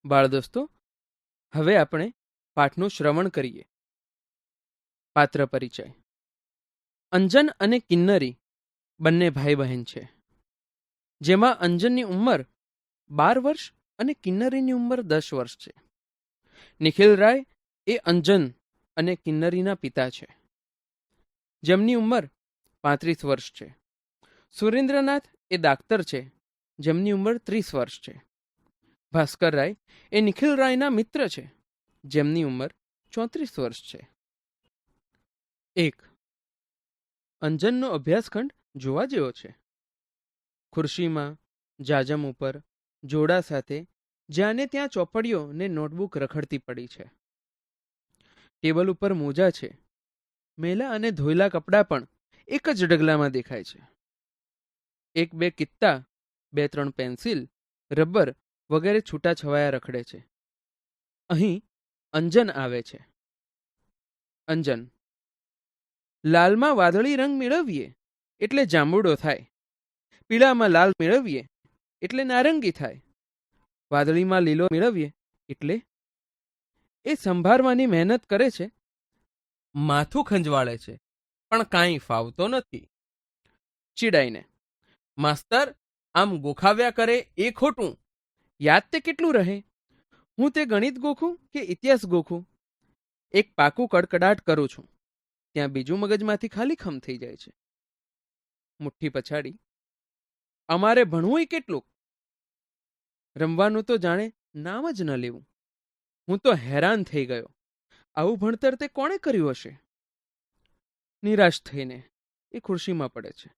બાળ દોસ્તો, હવે આપણે પાઠનું શ્રવણ કરીએ. પાત્ર પરિચય. અંજન અને કિન્નરી બંને ભાઈ બહેન છે, જેમાં અંજનની ઉંમર 12 વર્ષ અને કિન્નરીની ઉંમર 10 વર્ષ છે. નિખિલ રાય એ અંજન અને કિન્નરીના પિતા છે, જેમની ઉંમર 35 વર્ષ છે. સુરેન્દ્રનાથ એ દાક્તર છે, જેમની ઉંમર 30 વર્ષ છે. ભાસ્કર રાય એ નિખિલ રાયના મિત્ર છે, જેમની ઉંમર 34 વર્ષ છે. 1. અંજનનો અભ્યાસખંડ જોવા જેવો છે. ખુરશીમાં જાજમ ઉપર જોડા સાથે જ્યાં ને ત્યાં ચોપડીઓ ને નોટબુક રખડતી પડી છે. ટેબલ ઉપર મોજા છે. મેલા અને ધોયેલા કપડાં પણ એક જ ડગલામાં દેખાય છે. 1-2 કિત્તા, 2-3 પેન્સિલ, રબર વગેરે છૂટાછવાયા રખડે છે. અહીં અંજન આવે છે. અંજન: લાલમાં વાદળી રંગ મેળવીએ એટલે જાંબુડો થાય, પીળામાં લાલ મેળવીએ એટલે નારંગી થાય, વાદળીમાં લીલો મેળવીએ એટલે. એ સંભારવાની મહેનત કરે છે, માથું ખંજવાળે છે, પણ કાંઈ ફાવતો નથી. ચીડાઈને: માસ્તર, આમ ગોખાવ્યા કરે એ ખોટું. યાદ તે કેટલું રહે? હું તે ગણિત ગોખું કે ઇતિહાસ ગોખું? એક પાકું કડકડાટ કરું છું, ત્યાં બીજું મગજમાંથી ખાલીખમ થઈ જાય છે. મુઠ્ઠી પછાડી: અમારે ભણવું કેટલું? રમવાનું તો જાણે નામ જ ન લેવું. હું તો હેરાન થઈ ગયો. આવું ભણતર તે કોણે કર્યું હશે? નિરાશ થઈને એ ખુરશીમાં પડે છે.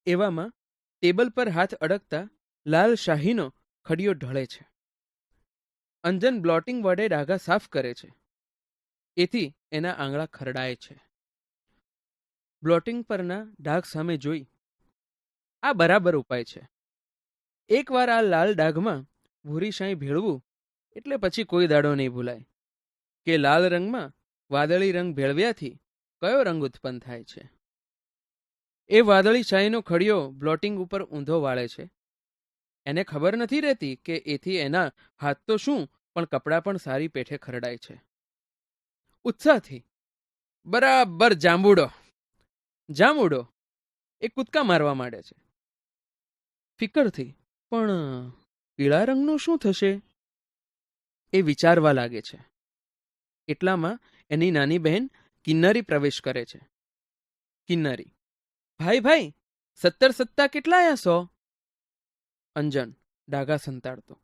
એવામાં ટેબલ પર હાથ અડકતા લાલ શાહીનો ખડિયો ઢળે છે. અંજન બ્લોટિંગ વડે ડાઘા સાફ કરે છે. એથી એના આંગળા ખરડાય છે. બ્લોટિંગ પરના ડાઘ સામે જોઈ, આ બરાબર ઉપાય છે. એકવાર આ લાલ ડાઘમાં ભૂરી શાહી ભેળવું એટલે પછી કોઈ દાડો નહીં ભૂલાય કે લાલ રંગમાં વાદળી રંગ ભેળવ્યાથી કયો રંગ ઉત્પન્ન થાય છે. એ વાદળી શાહીનો ખડિયો બ્લોટિંગ ઉપર ઊંધો વાળે છે. એને ખબર નથી રહેતી કે એથી એના હાથ તો શું પણ કપડાં પણ સારી પેઠે ખરડાય છે. ઉત્સાહથી: બરાબર જાંબુડો! જાંબુડો! એ કૂદકા મારવા માંડે છે. ફિકરથી: પણ પીળા રંગનું શું થશે? એ વિચારવા લાગે છે. એટલામાં એની નાની બહેન કિન્નરી પ્રવેશ કરે છે. કિન્નરી: ભાઈ ભાઈ, 17 + 7 કેટલા આયા 100? અંજન ડાઘા સંતાડતો: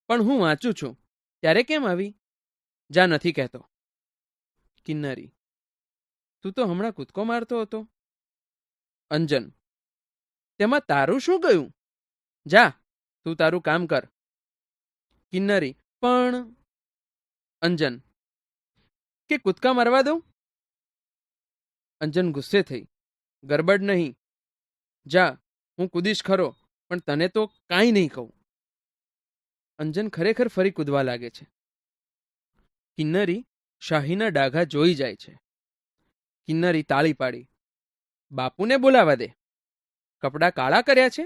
પણ હું વાંચું છું, ત્યારે કેમ આવી? જા, નથી કહેતો. કિન્નરી: તું તો હમણાં કૂદકો મારતો હતો. અંજન: તેમાં તારું શું ગયું? જા, તું તારું કામ કર. કિન્નરી: પણ. અંજન: કે કૂદકા મારવા દઉં? અંજન ગુસ્સે થઈ: ગરબડ નહીં. જા, હું કૂદીશ ખરો, પણ તને તો કાંઈ નહીં કહું. અંજન ખરેખર ફરી કૂદવા લાગે છે. કિન્નરી શાહીના ડાઘા જોઈ જાય છે. કિન્નરી તાળી પાડી: બાપુને બોલાવા દે. કપડાં કાળા કર્યા છે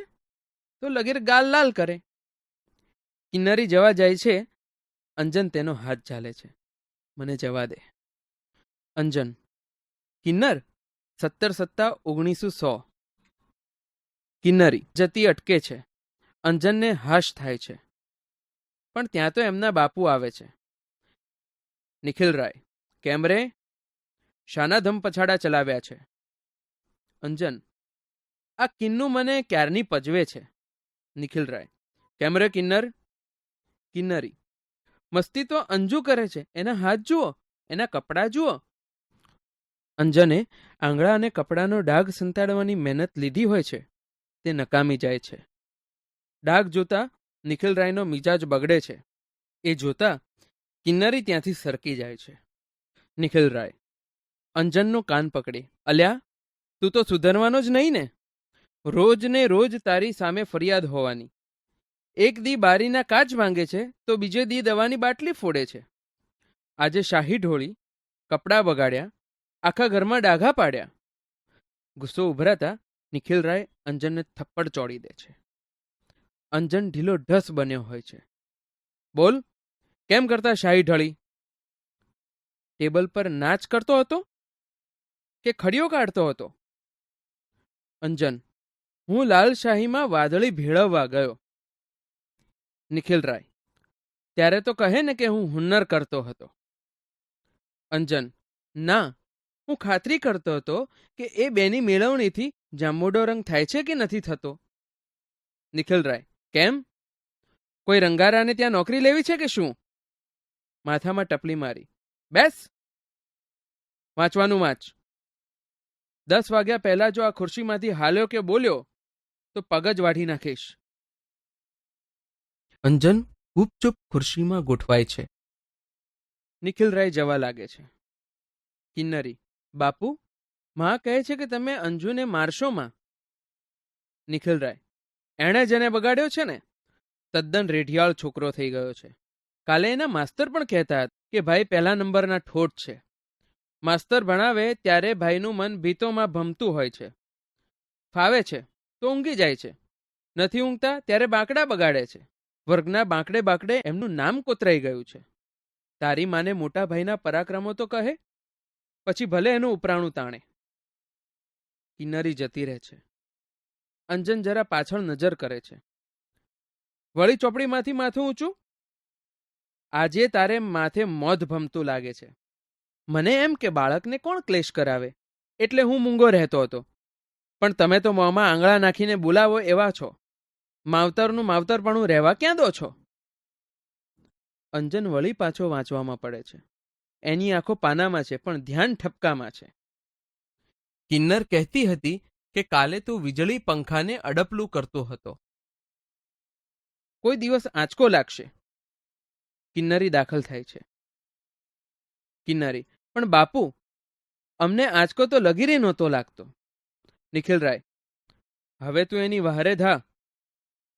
તો લગીર ગાલ લાલ કરે. કિન્નરી જવા જાય છે. અંજન તેનો હાથ ઝાલે છે: મને જવા દે. અંજન: કિન્નર, 17 + 7 = 1900. કિન્નરી જતી અટકે છે. અંજનને હાશ થાય છે, પણ ત્યાં તો એમના બાપુ આવે છે. નિખિલ રાય: કેમ રે? શાના ધમ પછાડા ચલાવ્યા છે? અંજન: આ કિન્નુ મને ક્યારની પજવે છે. નિખિલ રાય: કેમ રે કિન્નર? કિન્નરી: મસ્તી તો અંજુ કરે છે, એના હાથ જુઓ, એના કપડાં જુઓ. અંજને આંગળા અને કપડાનો ડાઘ સંતાડવાની મહેનત લીધી હોય છે તે નકામી જાય છે. ડાઘ જોતા નિખિલ રાયનો મિજાજ બગડે છે. એ જોતા કિન્નરી ત્યાંથી સરકી જાય છે. નિખિલ રાય અંજનનું કાન પકડી: અલ્યા, તું તો સુધરવાનો જ નહીં ને? રોજ ને રોજ તારી સામે ફરિયાદ હોવાની. એક દી બારીના કાચ ભાંગે છે તો બીજે દી દવાની બાટલી ફોડે છે. આજે શાહી ઢોળી, કપડાં બગાડ્યા, આખા ઘરમાં ડાઘા પાડ્યા. ગુસ્સો ઉભરાતા નિખિલ રાય અંજનને થપ્પડ ચોડી દે છે. અંજન ઢીલો ઢસ બન્યો હોય છે. બોલ, કેમ કરતા શાહી ઢળી? ટેબલ પર નાચ કરતો હતો કે ખડીયો કાઢતો હતો? અંજન: હું લાલશાહીમાં વાદળી ભેળવવા ગયો. નિખિલ રાય: ત્યારે તો કહે ને કે હું હુન્નર કરતો હતો. અંજન: ના, હું ખાતરી કરતો હતો કે એ બેની મેળવણીથી જાંબુડો રંગ થાય છે કે નથી થતો. નિખિલ રાય: કેમ? કોઈ રંગારાને ત્યાં નોકરી લેવી છે કે શું? માથામાં ટપલી મારી: બેસ, વાંચવાનું વાંચ. 10 વાગ્યા પહેલા જો આ ખુરશીમાંથી હાલ્યો કે બોલ્યો તો પગ જ વાઢી નાખીશ. અંજન ગુપચુપ ખુરશીમાં ગોઠવાય છે. નિખિલ રાય જવા લાગે છે. કિન્નરી: બાપુ, માં કહે છે કે તમે અંજુને મારશો માં. નિખિલ રાય: એણે જેને બગાડ્યો છે ને, તદ્દન રેઢિયાળ છોકરો થઈ ગયો છે. કાલે એના માસ્તર પણ કહેતા હતા કે ભાઈ પહેલા નંબરના ઠોઠ છે. માસ્તર ભણાવે ત્યારે ભાઈનું મન ભીતોમાં ભમતું હોય છે. ફાવે છે તો ઊંઘી જાય છે, નથી ઊંઘતા ત્યારે બાંકડા બગાડે છે. વર્ગના બાંકડે બાંકડે એમનું નામ કોતરાઈ ગયું છે. તારી માને મોટા ભાઈના પરાક્રમો તો કહે, પછી ભલે એનું ઉપરાણું તાણે. કિન્નરી જતી રહે છે. અંજન જરા પાછળ નજર કરે છે. વળી ચોપડીમાંથી માથું ઊંચું. આજે તારે માથે મોધ ભમતું લાગે છે. મને એમ કે બાળકને કોણ ક્લેશ કરાવે, એટલે હું મૂંગો રહેતો હતો. પણ તમે તો મોંમાં આંગળા નાખીને બોલાવો એવા છો. માવતરનું માવતરપણું રહેવા ક્યાં દો છો? અંજન વળી પાછો વાંચવામાં પડે છે. એની આંખો પાનામાં છે પણ ધ્યાન ઠપકામાં છે. કિન્નર કહેતી હતી કે કાલે તું વીજળી પંખાને અડપલું કરતો હતો. કોઈ દિવસ આંચકો લાગશે. કિન્નરી દાખલ થાય છે. કિન્નરી: પણ બાપુ, અમને આંચકો તો લગીરે નહોતો લાગતો. નિખિલ રાય: હવે તું એની વહારે ધા.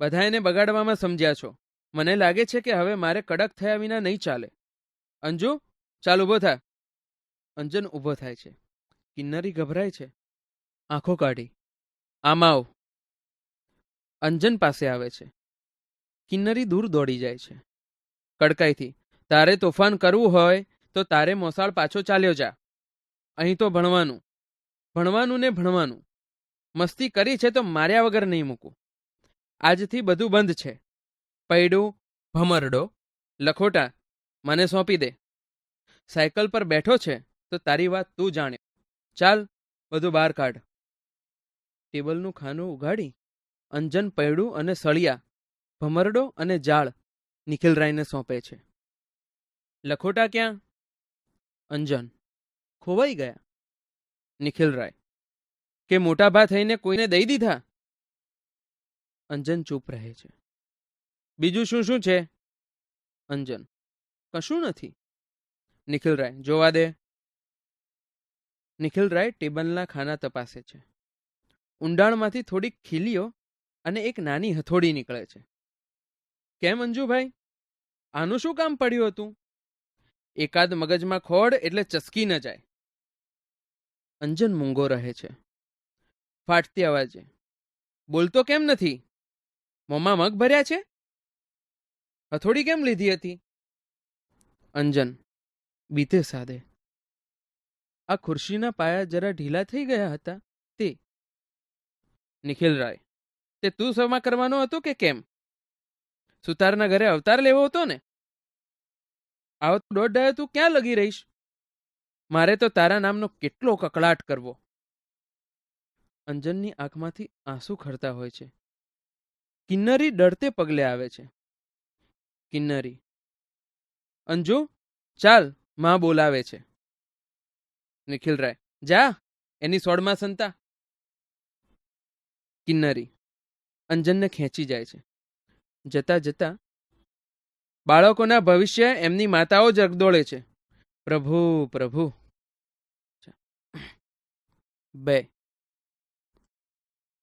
બધા એને બગાડવામાં સમજ્યા છો. મને લાગે છે કે હવે મારે કડક થયા વિના નહીં ચાલે. અંજુ, ચાલ ઊભો થા. અંજન ઊભો થાય છે. કિન્નરી ગભરાય છે. આંખો કાઢી: આમ આવ. અંજન પાસે આવે છે. કિન્નરી દૂર દોડી જાય છે. કડકાઈથી: તારે તોફાન કરવું હોય તો તારે મોસાળ પાછો ચાલ્યો જા. અહીં તો ભણવાનું, ભણવાનું ને ભણવાનું. મસ્તી કરી છે તો માર્યા વગર નહીં મૂકું. આજથી બધું બંધ છે. પૈડું, ભમરડો, લખોટા મને સોંપી દે. સાયકલ પર બેઠો છે તો તારી વાત તું જાણે. ચાલ, બધું બહાર કાઢ. ટેબલનું ખાનું ઉગાડી અંજન પૈડું અને સળિયા, ભમરડો અને જાળ નિખિલ રાયને સોંપે છે. લખોટા ક્યાં? અંજન: ખોવાઈ ગયા. નિખિલ રાય: કે મોટા ભા થઈને કોઈને દઈ દીધા? અંજન ચૂપ રહે છે. બીજું શું શું છે? અંજન: કશું નથી. નિખિલ રાય: જોવા દે. નિખિલ રાય ટેબલના ખાના તપાસે છે. ઊંડાણમાંથી થોડીક ખીલીઓ અને એક નાની હથોડી નીકળે છે. કેમ અંજુભાઈ, આનું શું કામ પડ્યું હતું? એકાદ મગજમાં ખોડ એટલે ચસકી ન જાય. અંજન મૂંગો રહે છે. ફાટતી અવાજે: બોલતો કેમ નથી? મોંમાં મગ ભર્યા છે? હથોડી કેમ લીધી હતી? અંજન: બીતે સાદે. આ ખુરશીના પાયા જરા ઢીલા થઈ ગયા હતા તે. નિખિલ રાય: તે તું સમા કરવાનો હતો કે કેમ? સુતારના ઘરે અવતાર લેવો હતો ને? આવો તો દોઢ ડાયો તું ક્યાં લગી રહીશ? મારે તો તારા નામનો કેટલો કકળાટ કરવો. અંજનની આંખમાંથી આંસુ ખરતા હોય છે. કિન્નરી ડરતે પગલે આવે છે. કિન્નરી: અંજુ, ચાલ, માં બોલાવે છે. નિખિલ રાય: જા, એની સોડમાં સંતા. કિન્નરી અંજનને ખેંચી જાય છે. જતા જતા: બાળકોના ભવિષ્ય એમની માતાઓ જ રગદોળે છે. પ્રભુ પ્રભુ. 2.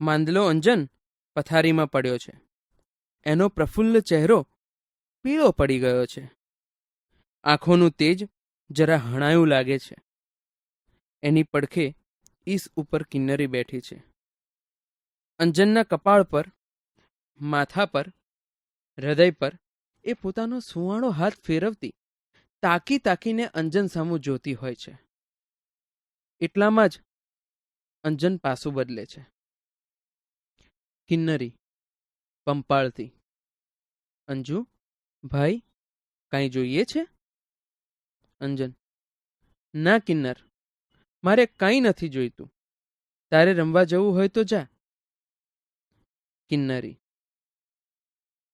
માંદલો અંજન પથારીમાં પડ્યો છે. એનો પ્રફુલ્લ ચહેરો પીળો પડી ગયો છે. આંખોનું તેજ જરા હણાયું લાગે છે. એની પડખે ઈસ ઉપર કિન્નરી બેઠી છે. અંજનના કપાળ પર, માથા પર, હૃદય પર એ પોતાનો સુંવાળો હાથ ફેરવતી તાકી તાકીને અંજન સામું જોતી હોય છે. એટલામાં જ અંજન પાસું બદલે છે. કિન્નરી પંપાળતી, અંજુ, ભાઈ, કાંઈ જોઈએ છે? અંજન, ના કિન્નર, મારે કાંઈ નથી જોઈતું. તારે રમવા જવું હોય તો જા. કિન્નરી,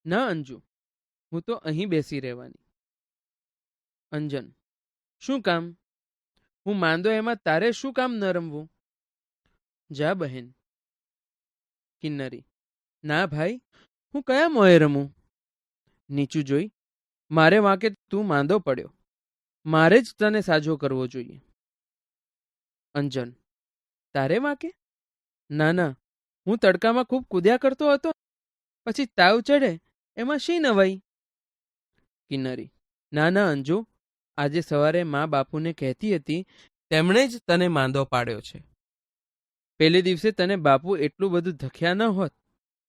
ના અંજુ, હું તો અહીં બેસી રહેવાની. અંજન, શું કામ? હું માંદો એમાં તારે શું કામ ન રમવું? જા બહેન. કિન્નરી, ના ભાઈ, હું કયા મોએ રમું? નીચું જોઈ, મારે વાંકે તું માંદો પડ્યો, મારે જ તને સાજો કરવો જોઈએ. અંજન, તારે વાંકે? ના ના, હું તડકામાં ખૂબ કૂદ્યા કરતો હતો, પછી તાવ ચડે એમાં શી નવાઈ? કિન્નરી, ના ના અંજુ, આજે સવારે મા બાપુને કહેતી હતી તેમણે જ તને માંદો પાડ્યો છે. પેલે દિવસે તને બાપુ એટલું બધું ધખ્યા ન હોત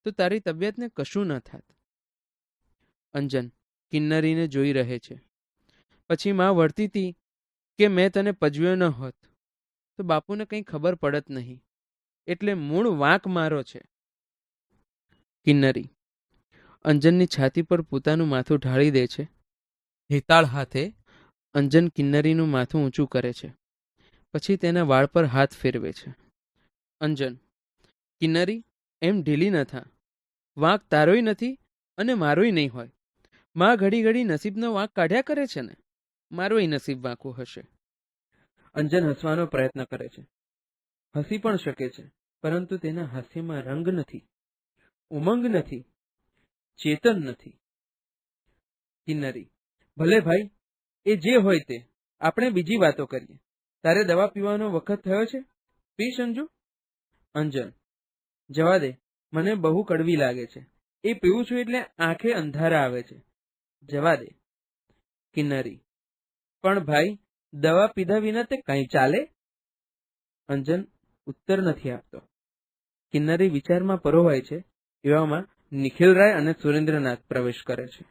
તો તારી તબિયતને કશું ન થાત. અંજન કિન્નરીને જોઈ રહે છે. પછી માં વળતી હતી કે મેં તને પજવ્યો ન હોત તો બાપુને કંઈ ખબર પડત નહીં, એટલે મૂળ વાંક મારો છે. કિન્નરી અંજનની છાતી પર પોતાનું માથું ઢાળી દે છે. હેતાળ હાથે અંજન કિન્નરીનું માથું ઊંચું કરે છે. પછી તેના વાળ પર હાથ ફેરવે છે. અંજન, કિન્નરી, એમ ઢીલી ન થા. વાંક તારોય નથી અને મારોય નહીં હોય. માં ઘડી ઘડી નસીબનો વાંક કાઢ્યા કરે છે ને, મારોય નસીબ વાંકું હશે. અંજન હસવાનો પ્રયત્ન કરે છે. હસી પણ શકે છે, પરંતુ તેના હાસ્યમાં રંગ નથી, ઉમંગ નથી, ચેતન નથી. કિન્નરી, ભલે ભાઈ, એ જે હોય તે, આપણે બીજી વાતો કરીએ. તારે દવા પીવાનો વખત થયો છે, પી અંજુ. અંજન, જવા દે, મને બહુ કડવી લાગે છે. એ પીવું છું એટલે આંખે અંધારા આવે છે. જવા દે. કિન્નરી, પણ ભાઈ, દવા પીધા વિના તે કંઈ ચાલે? અંજન ઉત્તર નથી આપતો. કિન્નરી વિચારમાં પરોવાય છે. એવામાં નિખિલરાય અને સુરેન્દ્રનાથ પ્રવેશ કરે છે.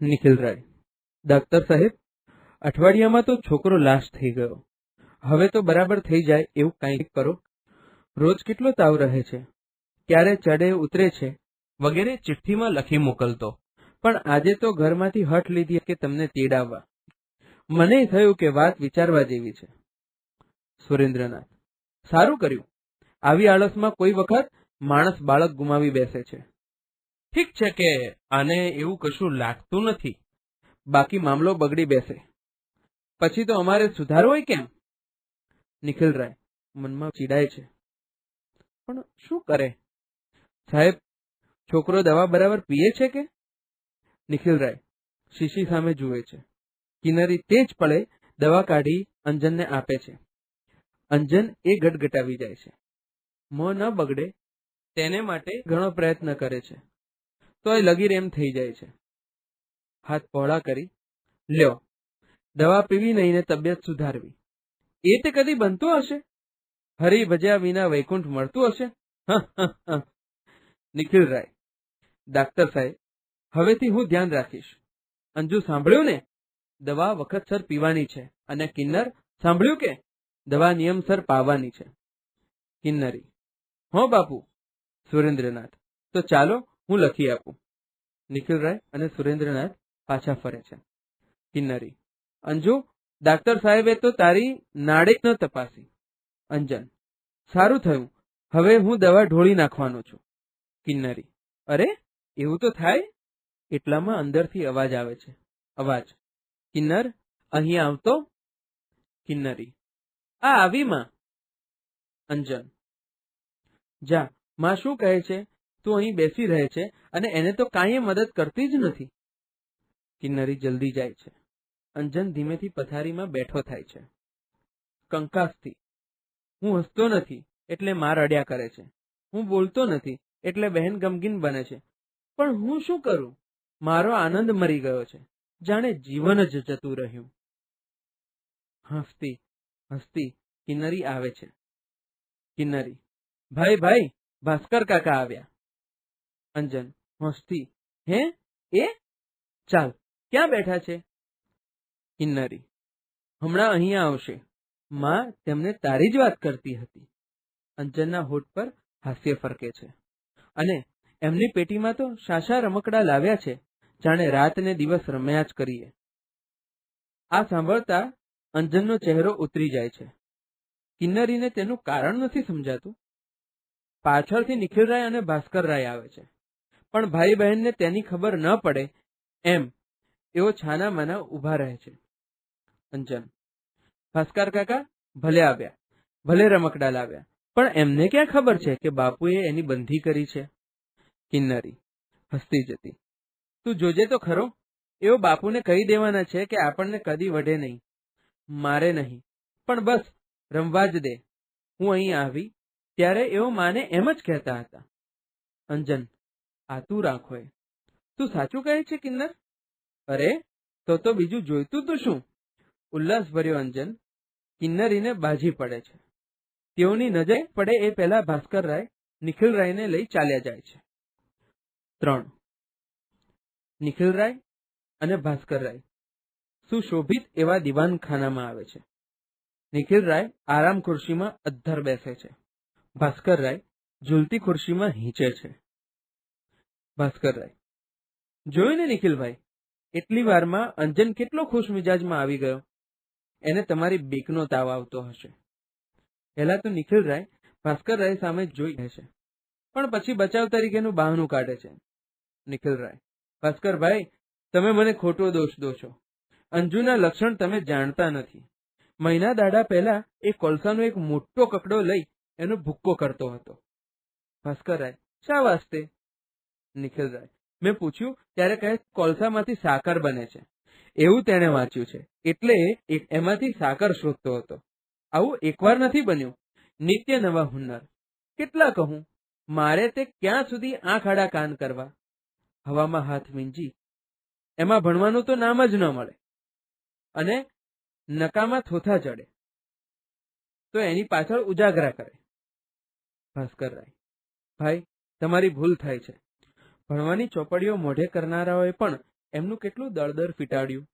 નિખિલરાય, ડાક્ટર સાહેબ, અઠવાડિયામાં તો છોકરો લાશ થઈ ગયો. હવે તો બરાબર થઈ જાય એવું કંઈક કરો. રોજ કેટલો તાવ રહે છે, ક્યારે ચડે ઉતરે છે વગેરે ચિઠ્ઠીમાં લખી મોકલતો, પણ આજે તો ઘરમાંથી હઠ લીધી કે તમને તેડાવવા. મને થયું કે વાત વિચારવા જેવી છે. સુરેન્દ્રનાથ, સારું કર્યું. આવી આળસમાં કોઈ વખત માણસ બાળક ગુમાવી બેસે છે. ઠીક છે કે આને એવું કશું લાગતું નથી, બાકી મામલો બગડી બેસે પછી તો અમારે સુધારવો કેમ? નિખિલરાય મનમાં ચીડાય છે, પણ શું કરે? સાહેબ, છોકરો દવા બરાબર પીએ છે કે? નિખિલરાય શીશી સામે જુએ છે. કિન્નરી તે જ પળે દવા કાઢી અંજનને આપે છે. અંજન એ ગટગટાવી જાય છે. મોં ન બગડે તેને માટે ઘણો પ્રયત્ન કરે છે, તોય લગીર એમ થઈ જાય છે. હાથ પહોળા કરી, લ્યો, દવા પીવી નહીં ને તબિયત સુધારવી, એ તે કદી બનતું હશે? હરી ભજ્યા વિના વૈકુંઠ મળતું હશે? નિખિલરાય, ડાક્ટર સાહેબ, હવેથી હું ધ્યાન રાખીશ. અંજુ, સાંભળ્યું ને? દવા વખતસર પીવાની છે, અને કિન્નર, સાંભળ્યું કે? દવા નિયમસર પાવાની છે. કિન્નરી, હો બાપુ. સુરેન્દ્રનાથ, તો ચાલો હું લખી આપું. નિખિલરાય અને સુરેન્દ્રનાથ પાછા ફરે છે. કિન્નરી, અંજુ, ડાક્ટર સાહેબે તો તારી નાડી ન તપાસી. અંજન, સારું થયું, હવે હું દવા ઢોળી નાખવાનો છું. કિન્નરી, અરે, એવું તો થાય? એટલામાં અંદરથી અવાજ આવે છે. અવાજ, કિન્નર, અહીં આવતો. કિન્નરી, આ આવી માં. અંજન, જા, માં શું કહે છે? તું અહીં બેસી રહે છે અને એને તો કાંઈ મદદ કરતી જ નથી. કિન્નરી જલ્દી જાય છે. અંજન ધીમેથી પથારીમાં બેઠો થાય છે. કંકાસથી, હું હસતો નથી એટલે માં રડ્યા કરે છે. હું બોલતો નથી એટલે બહેન ગમગીન બને છે. પણ હું શું કરું? મારો આનંદ મરી ગયો છે, જાણે જીવન જ જતું રહ્યું. હસતી હસતી કિન્નરી આવે છે. કિન્નરી, ભાઈ ભાઈ, ભાસ્કર કાકા આવ્યા. અંજન હસતી, હે, એ? ચાલ, ક્યાં બેઠા છે? કિન્નરી: હમણાં અહીંયા આવશે. માં તેમને તારી જ વાત કરતી હતી. અંજનના હોઠ પર હાસ્ય ફરકે છે. અને એમની પેટીમાં તો શાશા રમકડા લાવ્યા છે, જાણે રાત ને દિવસ રમ્યા જ કરીએ. આ સાંભળતા અંજનનો ચહેરો ઉતરી જાય છે. કિન્નરીને તેનું કારણ નથી સમજાતું. પાછળથી નિખિલરાય અને ભાસ્કરરાય આવે છે, પણ ભાઈ બહેનને તેની ખબર ન પડે એમ એઓ છાના માના ઊભા રહે છે. અંજન: ભાસ્કર કાકા ભલે આવ્યા, ભલે રમકડા લાવ્યા, પણ એમને ક્યાં ખબર છે કે બાપુએ એની બંધી કરી છે? કિન્નરી હસતી જતી: તું જોજે તો ખરો, એઓ બાપુને કહી દેવાના છે કે આપણને કદી વઢે નહીં. મારે નહીં, પણ બસ રમવા જ દે. હું અહીં આવી ત્યારે એઓ માને એમ જ કહેતા હતા. અંજન: આ તું રાખો એ. તું સાચું કહે છે કિન્નર? અરે તો બીજું જોઈતું તું શું? ઉલ્લાસભર્યો અંજન કિન્નરીને બાજી પડે છે. તેઓની નજરે પડે એ પહેલા ભાસ્કરરાય નિખિલરાયને લઈ ચાલ્યા જાય છે. 3. નિખિલરાય અને ભાસ્કરરાય સુશોભિત એવા દિવાનખાનામાં આવે છે. નિખિલરાય આરામ ખુરશીમાં અદ્ધર બેસે છે. ભાસ્કરરાય ઝૂલતી ખુરશીમાં હીંચે છે. ભાસ્કરરાય: જોયું ને નિખિલભાઈ, એટલી વારમાં અંજન કેટલો ખુશ મિજાજમાં આવી ગયો. એને તમારી બીકનો તાવ આવતો હશે. પહેલા તો નિખિલરાય ભાસ્કરરાય સામે જોઈ રહે છે, પણ પછી બચાવ તરીકેનું બહાનું કાઢે છે. નિખિલરાય: ભાસ્કરભાઈ, તમે મને ખોટો દોષ દો છો. અંજુના લક્ષણ તમે જાણતા નથી. મહિના દાડા પહેલા એ કોલસાનો એક મોટો કકડો લઈ એનો ભૂક્કો કરતો હતો. ભાસ્કરરાય: શા વાસ્તે? નિખિલરાય: મેં પૂછ્યું ત્યારે કહે કોલસામાંથી સાકર બને છે. એવું તેણે વાંચ્યું છે, એટલે એમાંથી સાકર શોધતો હતો. આવું એકવાર નથી બન્યું. નિત્ય નવા હુન્નર. કેટલા કહું, મારે તે ક્યાં સુધી આંખ આડા કાન કરવા? હવામાં હાથ મીંજી એમાં ભણવાનું તો નામ જ ન મળે, અને નકામાં થોથા ચડે તો એની પાછળ ઉજાગરા કરે. ભાસ્કરરાય: ભાઈ, તમારી ભૂલ થાય છે. ભણવાની ચોપડીઓ મોઢે કરનારાઓએ પણ એમનું કેટલું દળદર ફીટાડ્યું.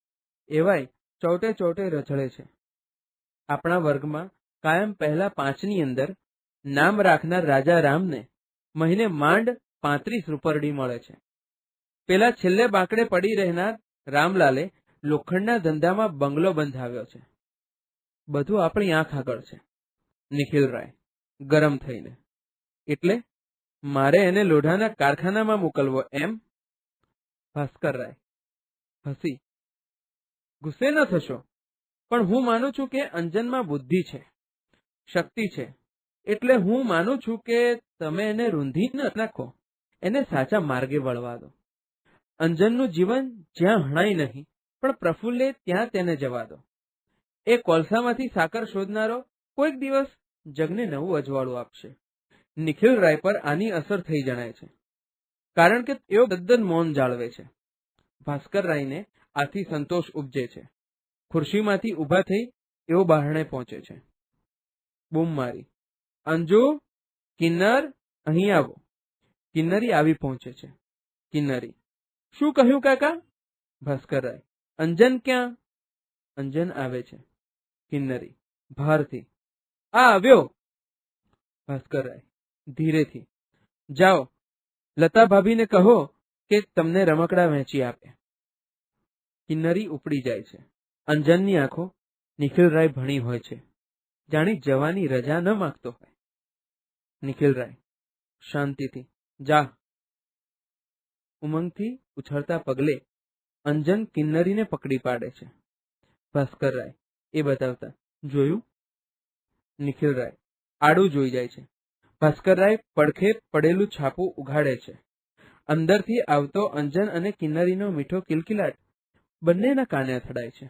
એવાય ચોટે ચોટે રઝળે છે. આપણા વર્ગમાં કાયમ પહેલા 5ની અંદર નામ રાખનાર રાજા રામને મહિને માંડ 35 રૂપરડી મળે છે. પેલા છેલ્લે બાંકડે પડી રહેનાર રામલાલે લોખંડના ધંધામાં બંગલો બંધાવ્યો છે. બધું આપણી આંખ આગળ છે. નિખિલરાય ગરમ થઈને: એટલે મારે એને લોઢાના કારખાનામાં મોકલવો એમ? ભાસ્કરરાય હસી: ગુસ્સે ન થશો, પણ હું માનું છું કે અંજનમાં બુદ્ધિ છે, શક્તિ છે. એટલે હું માનું છું કે તમે એને રૂંધી ન નાખો, એને સાચા માર્ગે વળવા દો. અંજનનું જીવન જ્યાં હણાય નહીં પણ પ્રફુલ્લે ત્યાં તેને જવા દો. એ કોલસામાંથી સાકર શોધનારો કોઈક દિવસ જગને નવું અજવાળું આપશે. નિખિલરાય પર આની અસર થઈ જણાય છે, કારણ કે એઓ તદ્દન મૌન જાળવે છે. ભાસ્કરરાયને આથી સંતોષ ઉપજે છે. ખુરશીમાંથી ઊભા થઈ એઓ બહારણે પહોંચે છે. બૂમ મારી: અંજુ, કિન્નર, અહીં આવો. કિન્નરી આવી પહોંચે છે. કિન્નરી: શું કહ્યું કાકા? ભાસ્કરરાય: અંજન ક્યાં? અંજન આવે છે. કિન્નરી ભારથી: આ આવ્યો. ભાસ્કરરાય ધીરેથી: જાઓ, લતા ભાભીને કહો કે તમને રમકડા વહેંચી આપે. કિન્નરી ઉપડી જાય છે. અંજનની આંખો નિખિલરાય ભણી હોય છે, જાણી જવાની રજા ન માંગતો હોય. નિખિલરાય શાંતિથી: જા. ઉમંગથી ઉછળતા પગલે અંજન કિન્નરીને પકડી પાડે છે. ભાસ્કરરાય એ બતાવતા: જોયું? નિખિલરાય આડું જોઈ જાય છે. ભાસ્કરરાય પડખે પડેલું છાપું ઉઘાડે છે. અંદરથી આવતો અંજન અને કિન્નરીનો મીઠો કિલકિલાટ બંનેના કાને અથડાય છે.